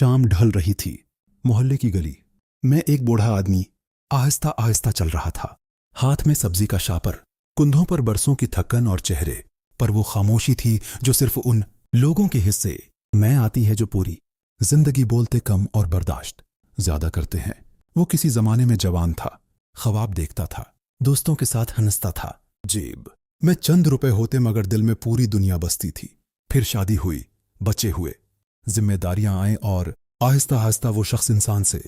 शाम ढल रही थी। मोहल्ले की गली में एक बूढ़ा आदमी आहिस्ता आहिस्ता चल रहा था, हाथ में सब्जी का शापर, कुंधों पर बरसों की थकन और चेहरे पर वो खामोशी थी जो सिर्फ उन लोगों के हिस्से में आती है जो पूरी जिंदगी बोलते कम और बर्दाश्त ज्यादा करते हैं। वो किसी जमाने में जवान था, ख्वाब देखता था, दोस्तों के साथ हंसता था, जेब में चंद रुपए होते मगर दिल में पूरी दुनिया बसती थी। फिर शादी हुई, बच्चे हुए, जिम्मेदारियां आए और आहिस्ता आहिस्ता वो शख्स इंसान से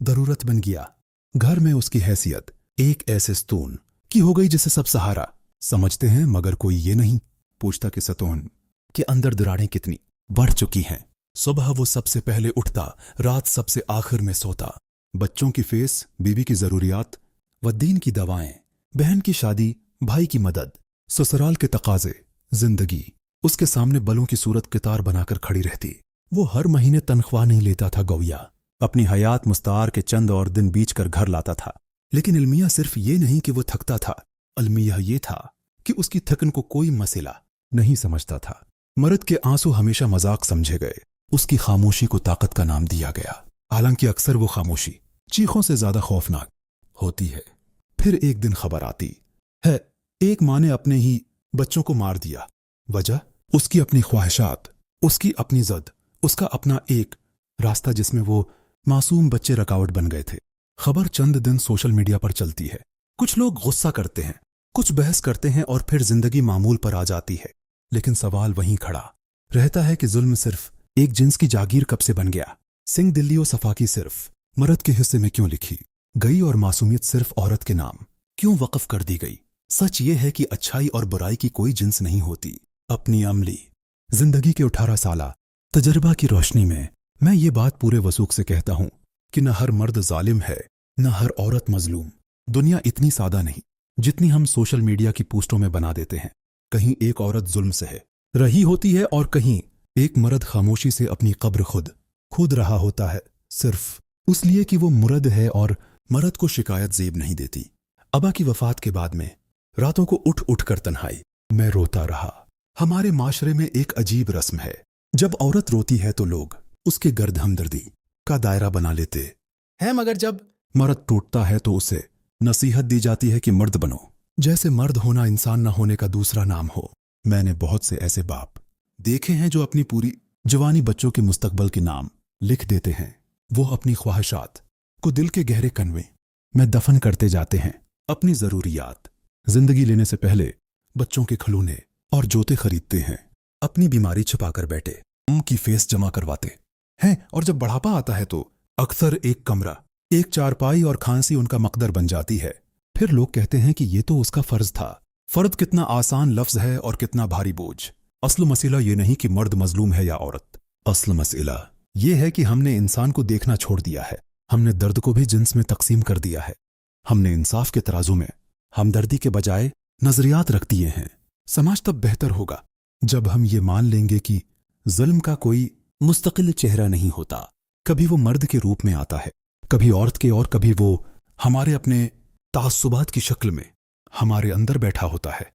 जरूरत बन गया। घर में उसकी हैसियत एक ऐसे स्तून की हो गई जिसे सब सहारा समझते हैं, मगर कोई ये नहीं पूछता कि सतून के अंदर दरारें कितनी बढ़ चुकी हैं। सुबह वो सबसे पहले उठता, रात सबसे आखिर में सोता। बच्चों की फीस, बीवी की जरूरियात व दीन की दवाएं, बहन की शादी, भाई की मदद, ससुराल के तकाजे, जिंदगी उसके सामने बलों की सूरत कितार बनाकर खड़ी रहती। वो हर महीने तनख्वाह नहीं लेता था गौया, अपनी हयात मुस्तार के चंद और दिन बीच कर घर लाता था। लेकिन अलमिया सिर्फ ये नहीं कि वो थकता था, अलमिया ये था कि उसकी थकन को कोई मसला नहीं समझता था। मर्द के आंसू हमेशा मजाक समझे गए, उसकी खामोशी को ताकत का नाम दिया गया, हालांकि अक्सर वो खामोशी चीखों से ज्यादा खौफनाक होती है। फिर एक दिन खबर आती है, एक माँ ने अपने ही बच्चों को मार दिया। वजह उसकी अपनी ख्वाहिशात, उसकी अपनी जद, उसका अपना एक रास्ता जिसमें वो मासूम बच्चे रुकावट बन गए थे। खबर चंद दिन सोशल मीडिया पर चलती है, कुछ लोग गुस्सा करते हैं, कुछ बहस करते हैं और फिर जिंदगी मामूल पर आ जाती है। लेकिन सवाल वहीं खड़ा रहता है कि जुल्म सिर्फ एक जिन्स की जागीर कब से बन गया? सिंह दिल्ली और सफाकी सिर्फ मर्द के हिस्से में क्यों लिखी गई और मासूमियत सिर्फ औरत के नाम क्यों वक्फ कर दी गई? सच ये है कि अच्छाई और बुराई की कोई जिन्स नहीं होती। अपनी अमली जिंदगी के 18 साला तजर्बा की रोशनी में मैं ये बात पूरे वसूख से कहता हूं कि न हर मर्द जालिम है, न हर औरत मजलूम। दुनिया इतनी सादा नहीं जितनी हम सोशल मीडिया की पोस्टों में बना देते हैं। कहीं एक औरत जुल्म से है रही होती है और कहीं एक मर्द खामोशी से अपनी कब्र खुद रहा होता है, सिर्फ इसलिए कि वो मुर्द है और मर्द को शिकायत जेब नहीं देती। अबा की वफात के बाद में रातों को उठ उठ कर तन्हाई मैं रोता रहा। हमारे माशरे में एक अजीब रस्म है, जब औरत रोती है तो लोग उसके गर्द हमदर्दी का दायरा बना लेते हैं, मगर जब मर्द टूटता है तो उसे नसीहत दी जाती है कि मर्द बनो, जैसे मर्द होना इंसान न होने का दूसरा नाम हो। मैंने बहुत से ऐसे बाप देखे हैं जो अपनी पूरी जवानी बच्चों के मुस्तकबल के नाम लिख देते हैं। वो अपनी ख्वाहिशात को दिल के गहरे कन्वे में दफन करते जाते हैं। अपनी जरूरियात जिंदगी लेने से पहले बच्चों के खिलौने और जूते खरीदते हैं, अपनी बीमारी छिपाकर बैठे की फीस जमा करवाते हैं, और जब बढ़ापा आता है तो अक्सर एक कमरा, एक चारपाई और खांसी उनका मकदर बन जाती है। फिर लोग कहते हैं कि ये तो उसका फर्ज था। फर्द कितना आसान लफ्ज है और कितना भारी बोझ। असल मसला ये नहीं कि मर्द मजलूम है या औरत, असल मसला ये है कि हमने इंसान को देखना छोड़ दिया है। हमने दर्द को भी जिन्स में तकसीम कर दिया है। हमने इंसाफ के तराजू में हमदर्दी के बजाय नजरियात रख दिए हैं। समाज तब बेहतर होगा जब हम ये मान लेंगे कि जुल्म का कोई मुस्तकिल चेहरा नहीं होता। कभी वो मर्द के रूप में आता है, कभी औरत के, और कभी वो हमारे अपने तासुबात की शक्ल में हमारे अंदर बैठा होता है।